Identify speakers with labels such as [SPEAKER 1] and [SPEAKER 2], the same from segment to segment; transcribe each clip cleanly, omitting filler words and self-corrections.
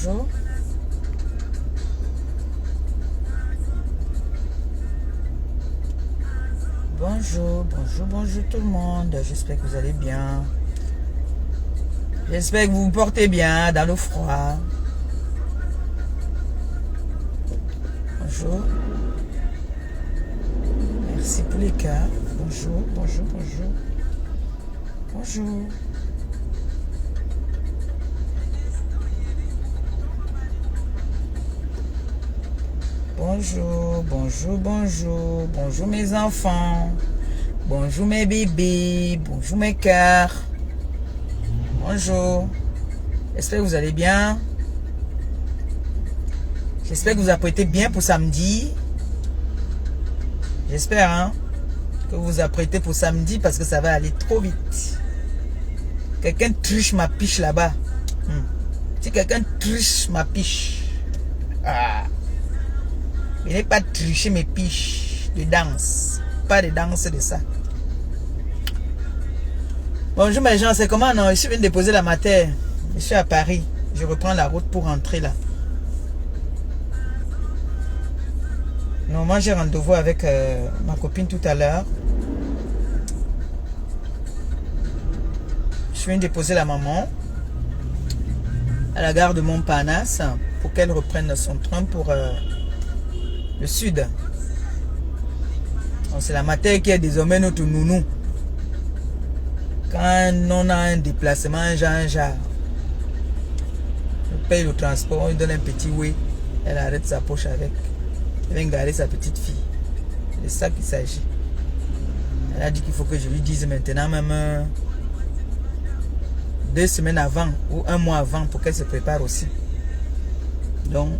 [SPEAKER 1] bonjour. Bonjour, bonjour, bonjour tout le monde. J'espère que vous allez bien. J'espère que vous vous portez bien dans le froid. Bonjour. Merci pour les cœurs. Bonjour, bonjour, bonjour. Bonjour. Bonjour, bonjour, bonjour. Bonjour mes enfants. Bonjour mes bébés. Bonjour mes cœurs. Bonjour. J'espère que vous allez bien. J'espère que vous apprêtez bien pour samedi. J'espère hein, que vous vous apprêtez pour samedi parce que ça va aller trop vite. Quelqu'un triche ma piche là-bas. Si quelqu'un triche ma piche. Il n'est pas tricher mes piches de danse. Pas de danse de ça. Bonjour mes gens, c'est comment non? Je viens de déposer la matière. Je suis à Paris. Je reprends la route pour rentrer là. Non, moi j'ai rendez-vous avec ma copine tout à l'heure. Je viens de déposer la maman à la gare de Montparnasse pour qu'elle reprenne son train pour le sud. C'est la matière qui est désormais notre nounou. Quand on a un déplacement, un genre, on paye le transport, on lui donne un petit oui, elle arrête sa poche avec. Elle vient garer sa petite fille. C'est de ça qu'il s'agit. Elle a dit qu'il faut que je lui dise maintenant, même 2 semaines avant ou 1 mois avant pour qu'elle se prépare aussi. Donc,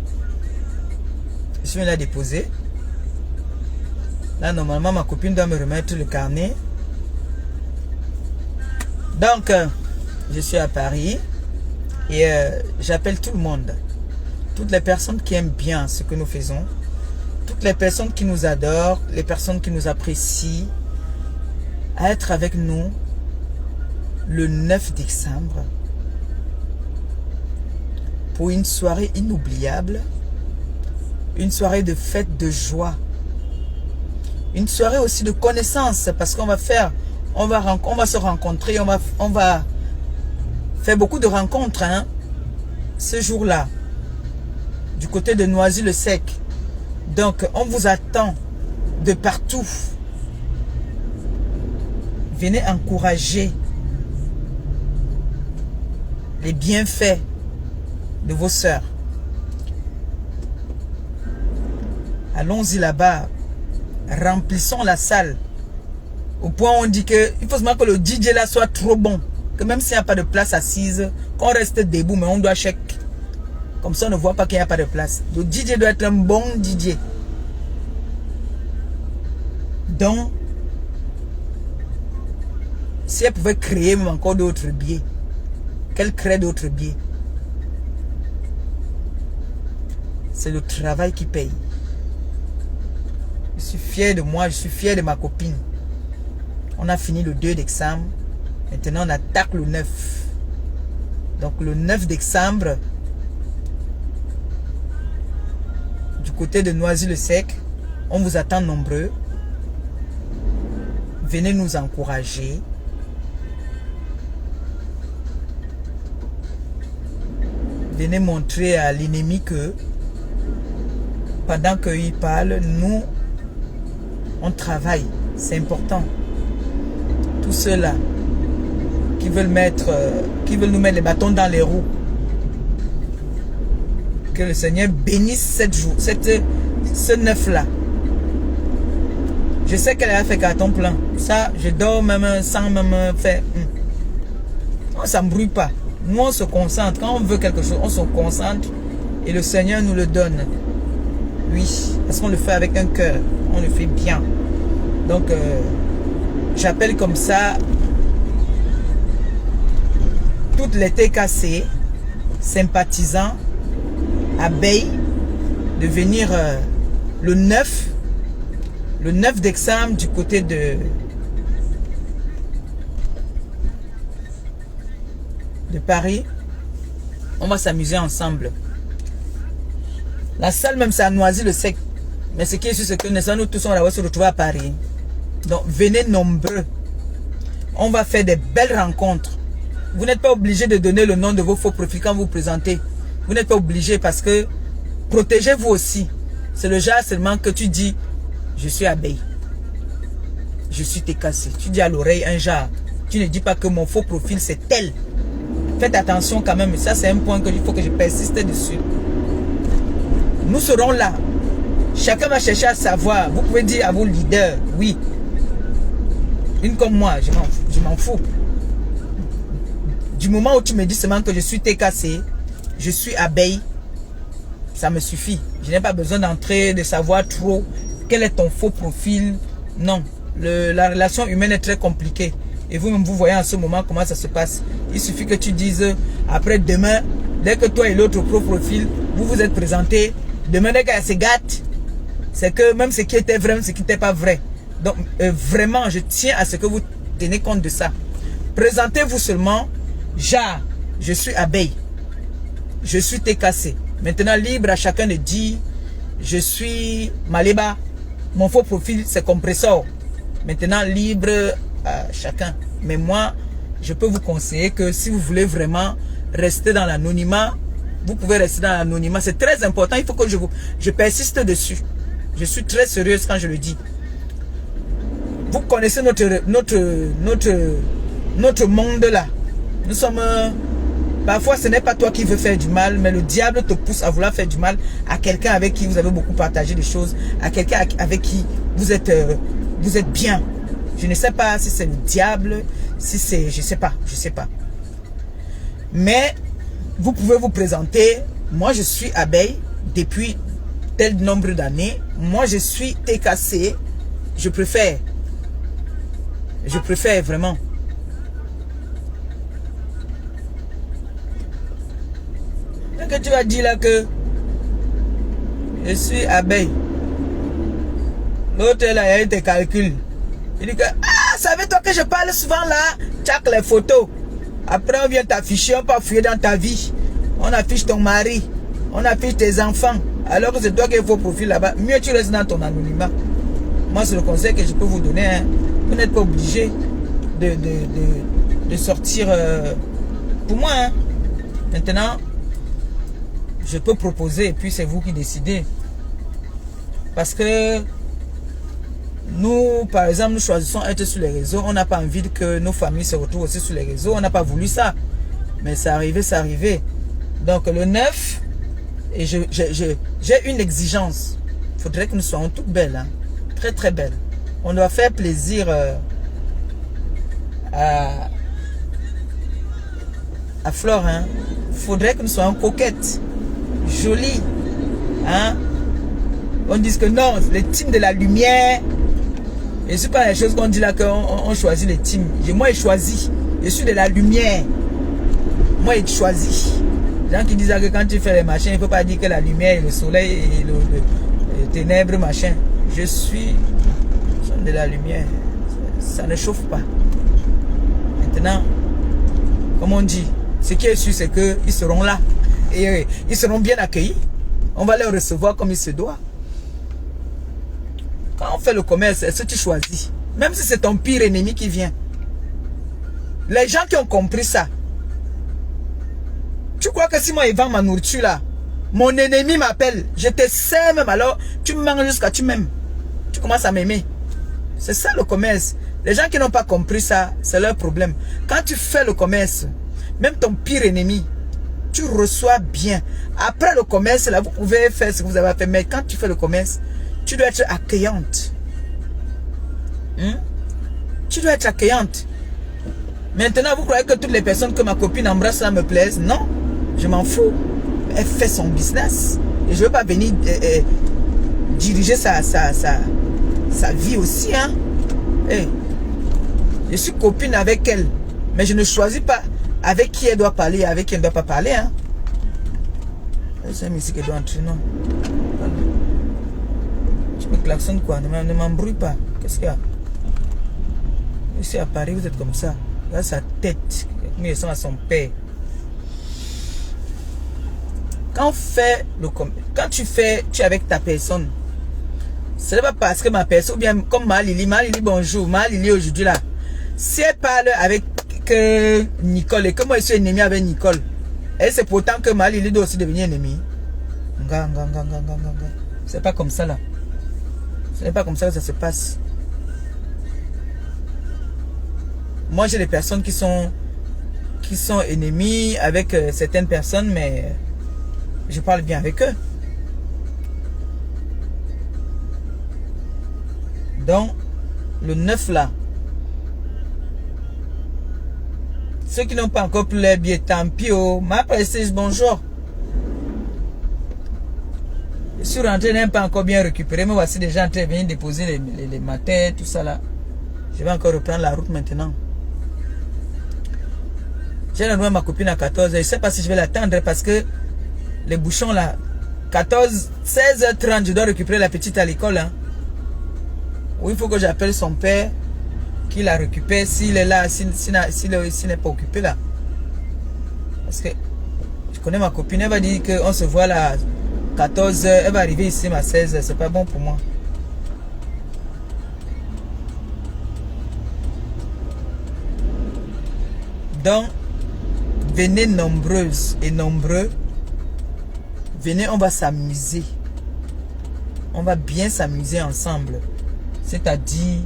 [SPEAKER 1] je suis là déposer. Là, normalement, ma copine doit me remettre le carnet. Donc, je suis à Paris et j'appelle tout le monde. Toutes les personnes qui aiment bien ce que nous faisons. Toutes les personnes qui nous adorent, les personnes qui nous apprécient, à être avec nous le 9 décembre pour une soirée inoubliable, une soirée de fête, de joie, une soirée aussi de connaissance parce qu'on va faire, on va se rencontrer, on va faire beaucoup de rencontres hein, ce jour-là du côté de Noisy-le-Sec. Donc, on vous attend de partout. Venez encourager les bienfaits de vos sœurs. Allons-y là-bas. Remplissons la salle. Au point où on dit que il faut seulement que le DJ là soit trop bon. Que même s'il n'y a pas de place assise, qu'on reste debout, mais on doit check. Comme ça, on ne voit pas qu'il n'y a pas de place. Le DJ doit être un bon DJ. Donc, si elle pouvait créer même encore d'autres billets, qu'elle crée d'autres billets. C'est le travail qui paye. Je suis fier de moi, je suis fier de ma copine. On a fini le 2 décembre. Maintenant, on attaque le 9. Donc, le 9 décembre, du côté de Noisy-le-Sec, on vous attend nombreux. Venez nous encourager. Venez montrer à l'ennemi que pendant qu'il parle, nous, on travaille. C'est important. Tous ceux-là qui veulent nous mettre les bâtons dans les roues. Que le Seigneur bénisse ce 9-là. Je sais qu'elle a fait carton plein. Ça, je dors même sans même faire. On ne s'embrouille pas. Nous, on se concentre. Quand on veut quelque chose, on se concentre. Et le Seigneur nous le donne. Oui, parce qu'on le fait avec un cœur. On le fait bien. Donc, j'appelle comme ça toutes les TKC, sympathisants, abeilles, de venir le 9 décembre du côté de Paris. On va s'amuser ensemble. La salle même, c'est à Noisy-le-Sec. Mais ce qui est sûr, c'est que nous tous, on va se retrouver à Paris. Donc, venez nombreux. On va faire des belles rencontres. Vous n'êtes pas obligé de donner le nom de vos faux profils quand vous vous présentez. Vous n'êtes pas obligé parce que protégez-vous aussi. C'est le genre seulement que tu dis, je suis abeille. Je suis TKC. Tu dis à l'oreille un genre. Tu ne dis pas que mon faux profil c'est tel. Faites attention quand même. Ça c'est un point qu'il faut que je persiste dessus. Nous serons là. Chacun va chercher à savoir. Vous pouvez dire à vos leaders, oui. Une comme moi, je m'en fous. Du moment où tu me dis seulement que je suis TKC, je suis abeille, ça me suffit. Je n'ai pas besoin d'entrer, de savoir trop quel est ton faux profil. Non, la relation humaine est très compliquée. Et vous-même, vous voyez en ce moment comment ça se passe. Il suffit que tu dises, après demain, dès que toi et l'autre faux profil, vous vous êtes présentés, demain, dès qu'elle se gâte, c'est que même ce qui était vrai, même ce qui n'était pas vrai. Donc, vraiment, je tiens à ce que vous tenez compte de ça. Présentez-vous seulement, genre, je suis abeille. Je suis TKC. Maintenant, libre à chacun de dire, je suis Maleba. Mon faux profil, c'est compresseur. Maintenant, libre à chacun. Mais moi, je peux vous conseiller que si vous voulez vraiment rester dans l'anonymat, vous pouvez rester dans l'anonymat. C'est très important. Il faut que je persiste dessus. Je suis très sérieuse quand je le dis. Vous connaissez notre monde là. Nous sommes... parfois, ce n'est pas toi qui veux faire du mal, mais le diable te pousse à vouloir faire du mal à quelqu'un avec qui vous avez beaucoup partagé des choses, à quelqu'un avec qui vous êtes bien. Je ne sais pas si c'est le diable, si c'est... Je sais pas. Mais vous pouvez vous présenter. Moi, je suis abeille depuis tel nombre d'années. Moi, je suis TKC. Je préfère vraiment. Que tu vas dire là que je suis abeille. L'autre là, il te calcule. Il dit que, ah, savais-toi que je parle souvent là? Tchac les photos. Après, on vient t'afficher, on peut fouiller dans ta vie. On affiche ton mari, on affiche tes enfants. Alors que c'est toi qui es faux profil là-bas. Mieux tu restes dans ton anonymat. Moi, c'est le conseil que je peux vous donner. Hein. Vous n'êtes pas obligé de sortir pour moi. Hein. Maintenant, je peux proposer et puis c'est vous qui décidez. Parce que nous, par exemple, nous choisissons être sur les réseaux. On n'a pas envie que nos familles se retrouvent aussi sur les réseaux. On n'a pas voulu ça. Mais c'est arrivé, c'est arrivé. Donc le 9, et j'ai une exigence. Il faudrait que nous soyons toutes belles. Hein. Très très belles. On doit faire plaisir à Flore. Hein. Il faudrait que nous soyons coquettes. Jolies. Hein. On dit que non, les teams de la lumière. Et c'est pas les choses qu'on dit là qu'on choisit les teams. Moi, je choisis. Je suis de la lumière. Moi, je choisis. Les gens qui disent que quand tu fais les machins, il ne faut pas dire que la lumière et le soleil et le ténèbre, machin. Je suis de la lumière. Ça ne chauffe pas. Maintenant, comme on dit, ce qui est sûr, c'est qu'ils seront là. Et ils seront bien accueillis. On va les recevoir comme il se doit. Quand on fait le commerce, est-ce que tu choisis? Même si c'est ton pire ennemi qui vient. Les gens qui ont compris ça. Tu crois que si moi je vends ma nourriture là, mon ennemi m'appelle, je te sers même alors, tu me manges jusqu'à tu m'aimes. Tu commences à m'aimer. C'est ça le commerce. Les gens qui n'ont pas compris ça, c'est leur problème. Quand tu fais le commerce, même ton pire ennemi, tu reçois bien. Après le commerce, là, vous pouvez faire ce que vous avez fait. Mais quand tu fais le commerce, tu dois être accueillante. Tu dois être accueillante. Maintenant, vous croyez que toutes les personnes que ma copine embrasse là me plaisent? Non, je m'en fous. Elle fait son business. Et je ne veux pas venir diriger sa vie aussi. Hein? Hey, je suis copine avec elle. Mais je ne choisis pas avec qui elle doit parler et avec qui elle ne doit pas parler. Hein? C'est ici qu'elle doit entrer, non? Tu me klaxonnes quoi? Ne m'embrouille pas. Qu'est-ce qu'il y a? Ici à Paris, vous êtes comme ça. Regarde sa tête. Il ressemble à son père. quand tu es avec ta personne, ce n'est pas parce que ma personne, ou bien comme Malili bonjour, Malili aujourd'hui là, si elle parle avec Nicole et que moi je suis ennemi avec Nicole, et c'est pourtant que Malili doit aussi devenir ennemi. C'est pas comme ça là. Ce n'est pas comme ça que ça se passe. Moi j'ai des personnes qui sont ennemies avec certaines personnes, mais je parle bien avec eux. Donc, le 9 là, ceux qui n'ont pas encore pris les billets, tant pis. Ma précise, bonjour. Je suis rentré, n'ai pas encore bien récupéré, mais voici déjà en train de venir déposer les matins, tout ça là. Je vais encore reprendre la route maintenant. J'ai renoué ma copine à 14h. Je ne sais pas si je vais l'attendre parce que les bouchons là, 16h30, je dois récupérer la petite à l'école. Hein. Oui, il faut que j'appelle son père, qu'il la récupère s'il est là, s'il n'est pas occupé là. Parce que je connais ma copine, elle va dire qu'on se voit là à 14h, elle va arriver ici à 16h, c'est pas bon pour moi. Donc, venez nombreuses et nombreux. Venez, on va s'amuser. On va bien s'amuser ensemble. C'est-à-dire,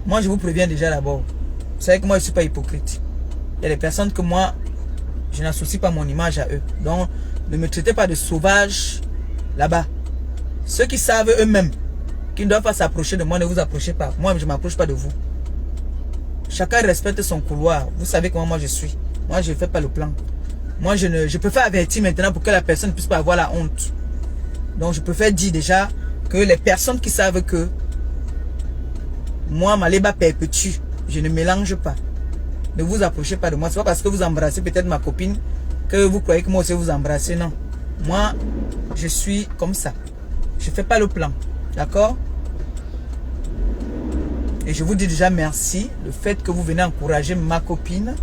[SPEAKER 1] moi je vous préviens déjà d'abord. Vous savez que moi je ne suis pas hypocrite. Il y a des personnes que moi, je n'associe pas mon image à eux. Donc, ne me traitez pas de sauvage là-bas. Ceux qui savent eux-mêmes qu'ils ne doivent pas s'approcher de moi, ne vous approchez pas. Moi, je ne m'approche pas de vous. Chacun respecte son couloir. Vous savez comment moi je suis. Moi, je ne fais pas le plan. Moi, je préfère avertir maintenant pour que la personne ne puisse pas avoir la honte. Donc, je préfère dire déjà que les personnes qui savent que moi, ma léba perpétue, je ne mélange pas. Ne vous approchez pas de moi. Ce n'est pas parce que vous embrassez peut-être ma copine que vous croyez que moi aussi vous embrassez. Non. Moi, je suis comme ça. Je ne fais pas le plan. D'accord? Et je vous dis déjà merci. Le fait que vous venez encourager ma copine.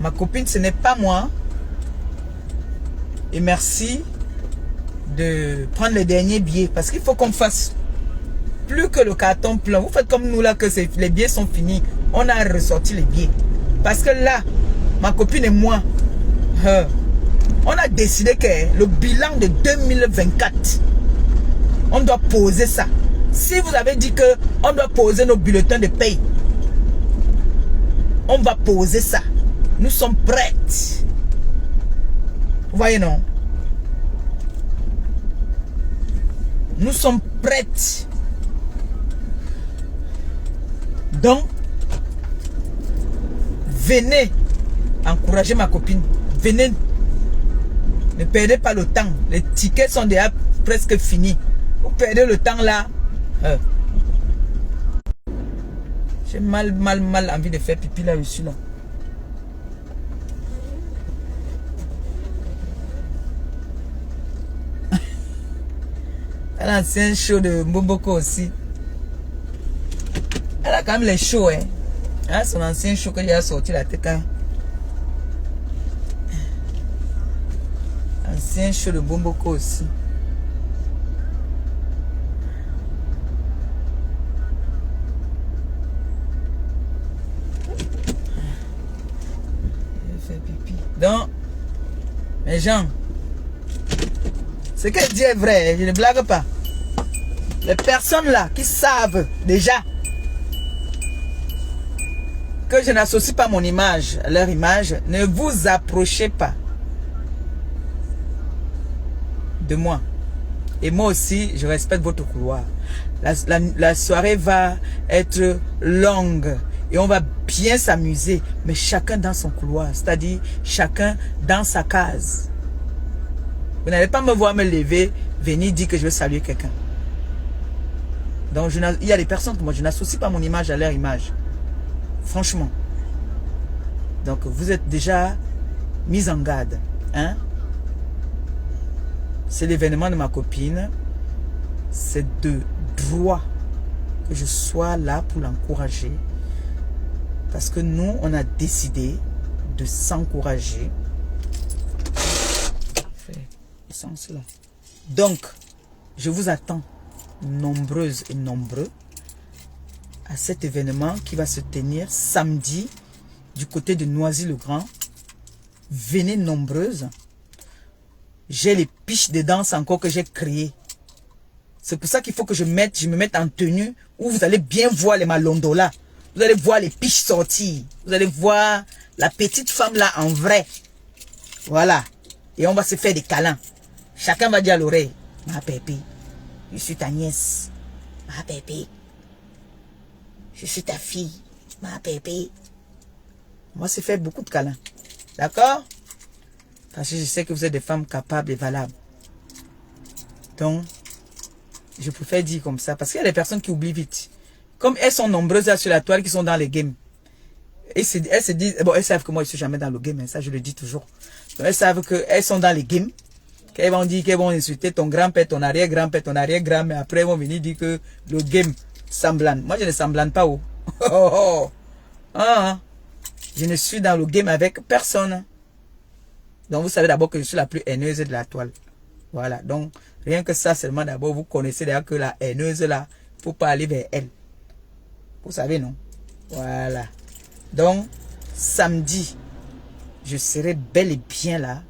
[SPEAKER 1] Ma copine, ce n'est pas moi. Et merci de prendre les derniers billets. Parce qu'il faut qu'on fasse plus que le carton plein. Vous faites comme nous là, que les billets sont finis. On a ressorti les billets. Parce que là, ma copine et moi, on a décidé que le bilan de 2024, on doit poser ça. Si vous avez dit que on doit poser nos bulletins de paye, on va poser ça. Nous sommes prêts. Vous voyez, non? Nous sommes prêts. Donc, venez encourager ma copine. Venez. Ne perdez pas le temps. Les tickets sont déjà presque finis. Vous perdez le temps là. J'ai mal envie de faire pipi là-dessus là. Elle a l'ancien show de Mboboko aussi. Elle a quand même les shows, hein. Elle a son ancien show qu'il a sorti la tête. Ancien show de Mboboko aussi. Je fais pipi. Donc, mes gens, ce qu'elle dit est vrai, je ne blague pas. Les personnes là qui savent déjà que je n'associe pas mon image à leur image, ne vous approchez pas de moi. Et moi aussi, je respecte votre couloir. La soirée va être longue et on va bien s'amuser, mais chacun dans son couloir, c'est-à-dire chacun dans sa case. Vous n'allez pas me voir me lever, venir dire que je vais saluer quelqu'un. Donc, il y a des personnes que moi, je n'associe pas mon image à leur image. Franchement. Donc, vous êtes déjà mis en garde. Hein? C'est l'événement de ma copine. C'est de droit que je sois là pour l'encourager. Parce que nous, on a décidé de s'encourager. Sens-là. Donc, je vous attends nombreuses et nombreux à cet événement qui va se tenir samedi du côté de Noisy-le-Grand. Venez nombreuses. J'ai les piches de danse encore que j'ai créées. C'est pour ça qu'il faut que je me mette en tenue où vous allez bien voir les malondos là. Vous allez voir les piches sortir. Vous allez voir la petite femme là en vrai. Voilà. Et on va se faire des câlins. Chacun va dire à l'oreille, ma pépé, je suis ta nièce. Ma pépé, je suis ta fille. Ma pépé. On va se faire beaucoup de câlins. D'accord? Parce que je sais que vous êtes des femmes capables et valables. Donc, je préfère dire comme ça. Parce qu'il y a des personnes qui oublient vite. Comme elles sont nombreuses là sur la toile qui sont dans les games. Elles se disent, bon, elles savent que moi je ne suis jamais dans le game. Hein, ça, je le dis toujours. Donc, elles savent qu'elles sont dans les games. Qu'elles vont dire qu'elles vont insulter ton grand-père, ton arrière-grand-père, ton arrière-grand-mère. Après, elles vont venir dire que le game semblane. Moi, je ne semblane pas. Oh. Oh, oh. Ah, je ne suis dans le game avec personne. Donc, vous savez d'abord que je suis la plus haineuse de la toile. Voilà. Donc, rien que ça, seulement d'abord, vous connaissez d'ailleurs que la haineuse là, il ne faut pas aller vers elle. Vous savez, non? Voilà. Donc, samedi, je serai bel et bien là,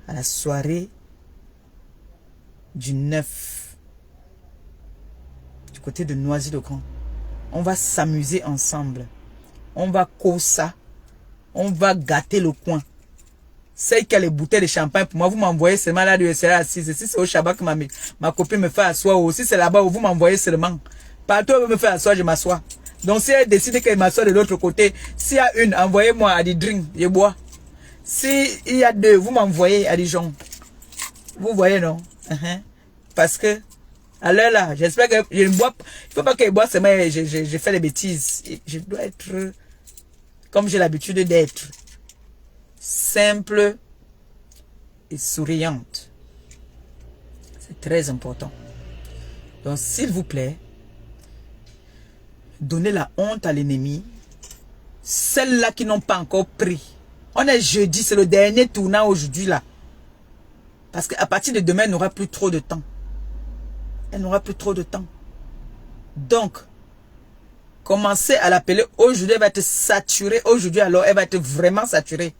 [SPEAKER 1] à la soirée du 9, du côté de Noisy-le-Grand. On va s'amuser ensemble. On va ça. On va gâter le coin. Celle qui a les bouteilles de champagne, pour moi, vous m'envoyez seulement là, je serai assise. Si c'est au Shabbat que ma copine me fait asseoir, ou si c'est là-bas où vous m'envoyez seulement. Partout où elle me fait asseoir, je m'assois. Donc, si elle décide qu'elle m'assoit de l'autre côté, s'il y a une, envoyez-moi à des drinks, je bois. S'il y a deux, vous m'envoyez à Dijon. Vous voyez, non? Parce que, à l'heure là, j'espère que je ne bois pas. Il ne faut pas qu'elle boive seulement, je fais des bêtises. Je dois être, comme j'ai l'habitude d'être, simple et souriante. C'est très important. Donc, s'il vous plaît, donnez la honte à l'ennemi. Celles-là qui n'ont pas encore pris. On est jeudi, c'est le dernier tournant aujourd'hui là. Parce qu'à partir de demain, elle n'aura plus trop de temps. Elle n'aura plus trop de temps. Donc, commencez à l'appeler. Aujourd'hui, elle va être saturée. Aujourd'hui, alors, elle va être vraiment saturée.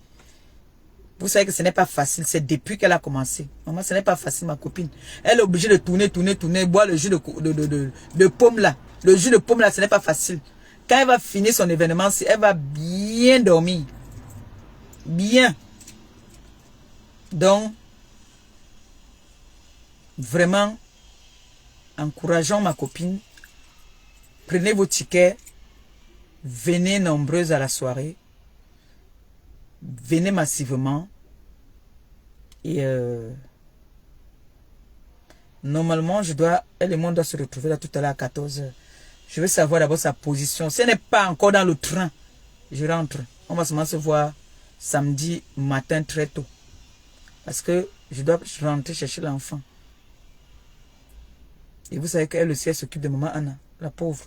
[SPEAKER 1] Vous savez que ce n'est pas facile. C'est depuis qu'elle a commencé. Maman, ce n'est pas facile, ma copine. Elle est obligée de tourner, boire le jus de pomme là. Le jus de pomme là, ce n'est pas facile. Quand elle va finir son événement, elle va bien dormir. Bien. Donc, vraiment, encourageons ma copine. Prenez vos tickets. Venez nombreuses à la soirée. Venez massivement. Et normalement, elle et moi doit se retrouver là tout à l'heure à 14 h. Je veux savoir d'abord sa position. Si elle n'est pas encore dans le train, je rentre. On va seulement se voir samedi matin très tôt. Parce que je dois rentrer chercher l'enfant. Et vous savez qu'elle aussi, elle s'occupe de maman Anna, la pauvre.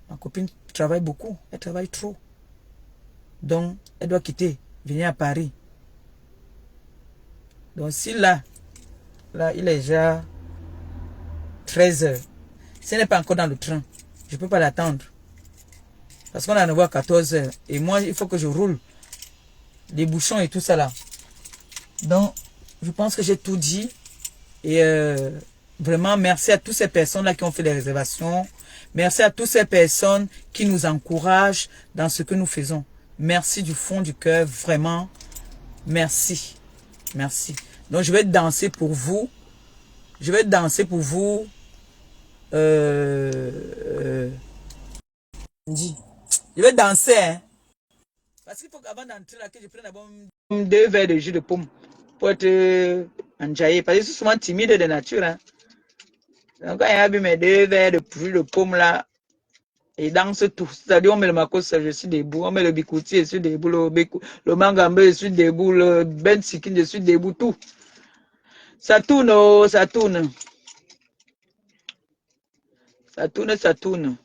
[SPEAKER 1] Ma copine travaille beaucoup. Elle travaille trop. Donc, elle doit quitter, venir à Paris. Donc, si là, il est déjà 13 h. Si elle n'est pas encore dans le train, je ne peux pas l'attendre. Parce qu'on a à 14 h. Et moi, il faut que je roule. Les bouchons et tout ça là. Donc, je pense que j'ai tout dit. Et vraiment, merci à toutes ces personnes-là qui ont fait les réservations. Merci à toutes ces personnes qui nous encouragent dans ce que nous faisons. Merci du fond du cœur, vraiment. Merci. Merci. Donc, je vais danser pour vous. Je vais danser pour vous. Je vais danser, hein. Parce qu'il faut qu'avant d'entrer là, que je prenne d'abord 2 verres de jus de pomme pour être enjaillé. Parce que je suis souvent timide de nature, hein. Donc, quand il y a mes 2 verres de jus de pomme là, et danse tout. C'est-à-dire, on met le makos, je suis debout. On met le bikouti, je suis debout. Le mangambe, je suis debout. Le ben sikin, je suis debout. Tout. Ça tourne, oh, ça tourne. Ça tourne, ça tourne.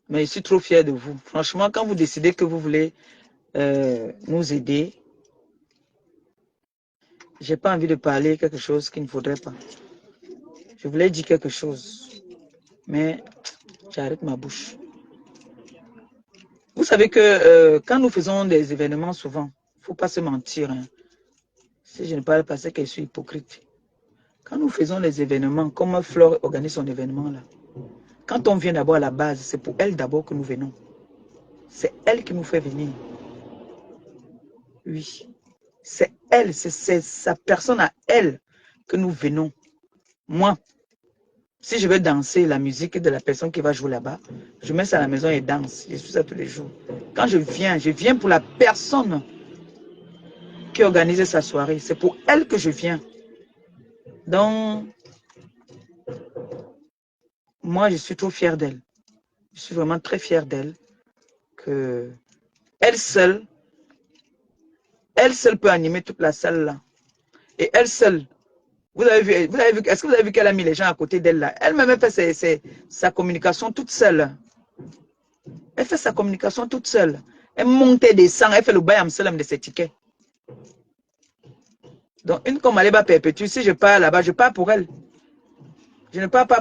[SPEAKER 1] Mais je suis trop fier de vous. Franchement, quand vous décidez que vous voulez nous aider, j'ai pas envie de parler quelque chose qu'il ne faudrait pas. Je voulais dire quelque chose, mais j'arrête ma bouche. Vous savez que quand nous faisons des événements, souvent, il ne faut pas se mentir. Hein. Si je ne parle pas, c'est que je suis hypocrite. Quand nous faisons les événements, comme Flore organise son événement là, quand on vient d'abord à la base, c'est pour elle d'abord que nous venons. C'est elle qui nous fait venir. Oui. C'est elle, c'est sa personne à elle que nous venons. Moi, si je veux danser la musique de la personne qui va jouer là-bas, je mets ça à la maison et danse. Je suis ça tous les jours. Quand je viens pour la personne qui organise sa soirée. C'est pour elle que je viens. Donc, moi, je suis trop fière d'elle. Je suis vraiment très fière d'elle. Que elle seule peut animer toute la salle là. Et elle seule, vous avez vu, est-ce que vous avez vu qu'elle a mis les gens à côté d'elle là? Elle-même fait sa communication toute seule. Elle fait sa communication toute seule. Elle monte et descend, elle fait le bail de ses tickets. Donc, une comme Aleba perpétue, si je pars là-bas, je pars pour elle. Je ne pars pas